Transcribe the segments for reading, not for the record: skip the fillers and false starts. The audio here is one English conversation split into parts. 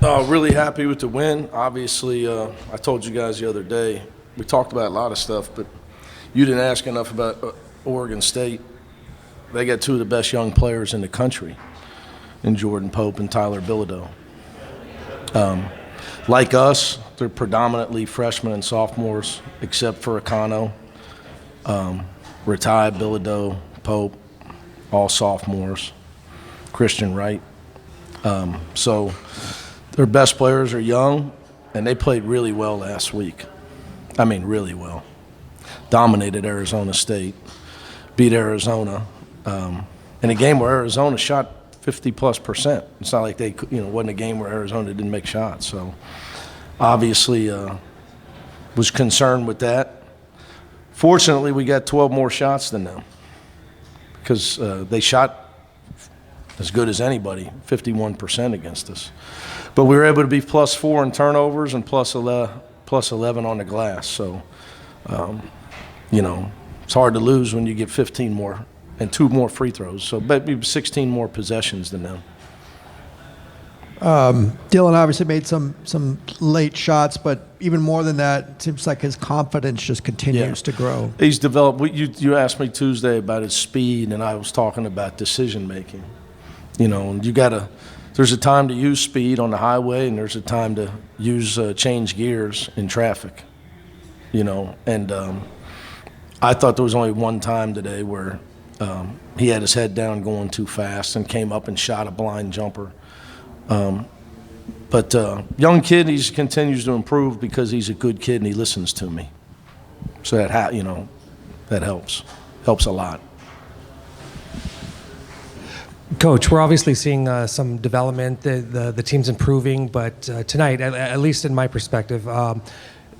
Really happy with the win. Obviously, I told you guys the other day, we talked about a lot of stuff, but you didn't ask enough about Oregon State. They got two of the best young players in the country in Jordan Pope and Tyler Bilodeau. Like us, they're predominantly freshmen and sophomores, except for Akano, Ratai, Bilodeau, Pope, all sophomores, Christian Wright. So their best players are young, and they played really well last week. I mean, really well. Dominated Arizona State, beat Arizona, in a game where Arizona shot 50+%. It's not like wasn't a game where Arizona didn't make shots. So obviously was concerned with that. Fortunately, we got 12 more shots than them because they shot as good as anybody, 51% against us. But we were able to be +4 in turnovers and plus 11 on the glass. So, it's hard to lose when you get 15 more and 2 more free throws. So maybe 16 more possessions than them. Dylan obviously made some late shots, but even more than that, it seems like his confidence just continues to grow. He's developed. You asked me Tuesday about his speed, and I was talking about decision making. And there's a time to use speed on the highway, and there's a time to change gears in traffic. And I thought there was only one time today where he had his head down going too fast and came up and shot a blind jumper. But young kid, he continues to improve because he's a good kid and he listens to me. So that helps a lot. Coach, we're obviously seeing some development. The team's improving, but tonight, at least in my perspective,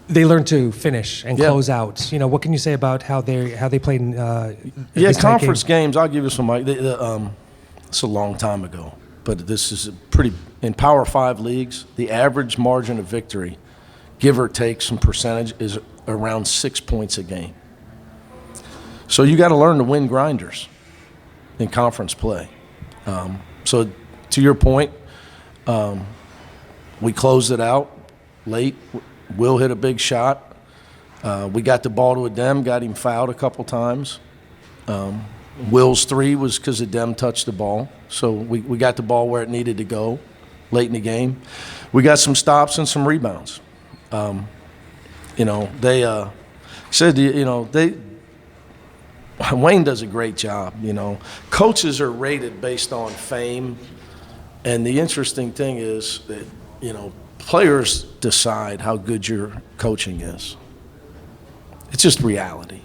they learned to finish and close out. What can you say about how they played in conference games? I'll give you some. It's a long time ago, but this is in Power 5 leagues, the average margin of victory, give or take some percentage, is around 6 points a game. So you got to learn to win grinders in conference play. So to your point, we closed it out late. Will hit a big shot. We got the ball to Adem, got him fouled a couple times. Will's 3 was because Adem touched the ball. So we got the ball where it needed to go late in the game. We got some stops and some rebounds. They said, Wayne does a great job. Coaches are rated based on fame, and the interesting thing is that players decide how good your coaching is. It's just reality.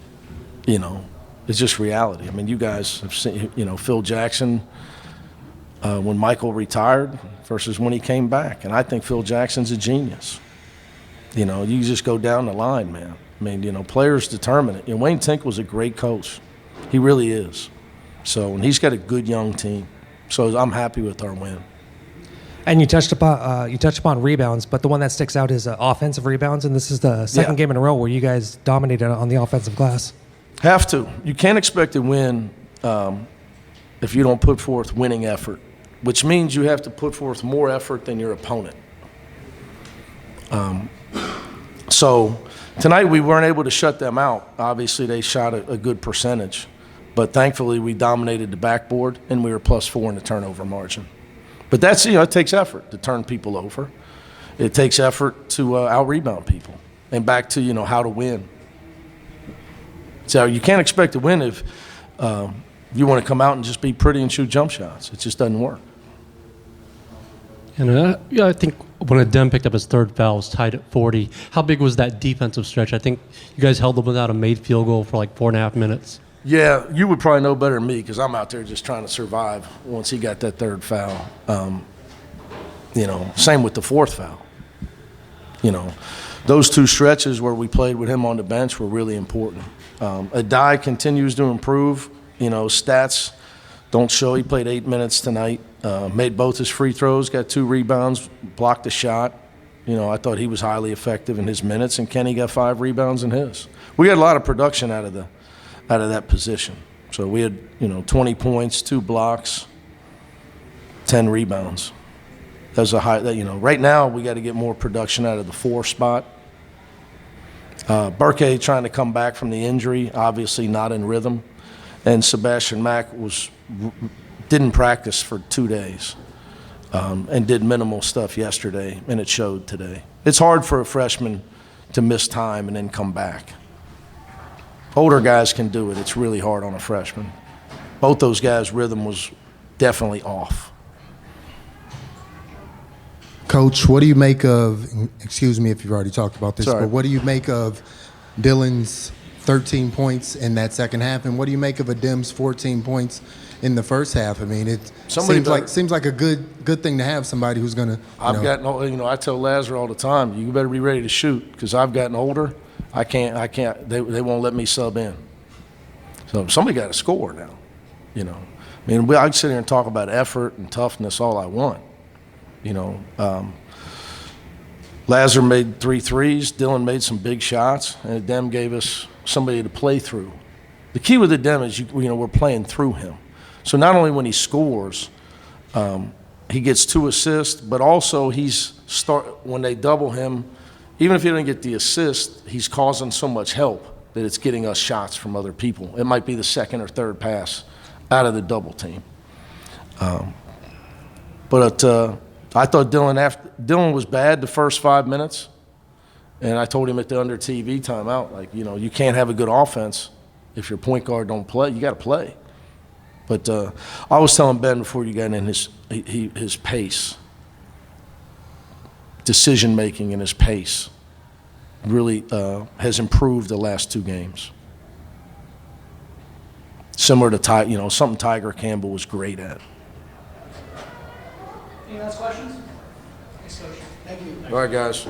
It's just reality. I mean, you guys have seen Phil Jackson when Michael retired versus when he came back, and I think Phil Jackson's a genius. You just go down the line, man. I mean, players determine it. Wayne Tinkle's a great coach. He really is. So, and he's got a good young team. So I'm happy with our win. And you touched upon rebounds, but the one that sticks out is offensive rebounds, and this is the second game in a row where you guys dominated on the offensive glass. Have to. You can't expect to win if you don't put forth winning effort, which means you have to put forth more effort than your opponent. So tonight we weren't able to shut them out. Obviously they shot a good percentage, but thankfully we dominated the backboard and we were +4 in the turnover margin. But that's, it takes effort to turn people over. It takes effort to out-rebound people. And back to, how to win. So you can't expect to win if you want to come out and just be pretty and shoot jump shots. It just doesn't work. And I think when Adem picked up his third foul, it was tied at 40. How big was that defensive stretch? I think you guys held them without a made field goal for like 4.5 minutes. Yeah, you would probably know better than me because I'm out there just trying to survive once he got that third foul. Same with the fourth foul. Those two stretches where we played with him on the bench were really important. Adai continues to improve. Stats don't show. He played 8 minutes tonight, made both his free throws, got 2 rebounds, blocked a shot. I thought he was highly effective in his minutes, and Kenny got 5 rebounds in his. We had a lot of production out of that position. So we had, 20 points, 2 blocks, 10 rebounds. as a high. Right now we got to get more production out of the 4 spot. Burke trying to come back from the injury, obviously not in rhythm, and Sebastian Mack didn't practice for 2 days and did minimal stuff yesterday, and it showed today. It's hard for a freshman to miss time and then come back. Older guys can do it. It's really hard on a freshman. Both those guys' rhythm was definitely off. Coach, what do you make of, excuse me if you've already talked about this, Sorry. but what do you make of Dylan's 13 points in that second half, and what do you make of Adem's 14 points in the first half? I mean, it seems like a good thing to have somebody who's going to. I tell Lazar all the time, you better be ready to shoot because I've gotten older. I can't. They won't let me sub in. So somebody got to score now. I mean, I can sit here and talk about effort and toughness all I want. Lazar made 3 threes. Dylan made some big shots, and Adem gave us somebody to play through. The key with Adem is we're playing through him. So not only when he scores, he gets 2 assists, but also when they double him, even if he didn't get the assist, he's causing so much help that it's getting us shots from other people. It might be the second or third pass out of the double team. But I thought Dylan was bad the first 5 minutes, and I told him at the under TV timeout, you can't have a good offense if your point guard don't play. You got to play. But I was telling Ben before you got in his pace, decision making, and his pace really has improved the last 2 games. Similar to something Tiger Campbell was great at. Any last questions? Thanks, Coach. Thank you. All right, guys.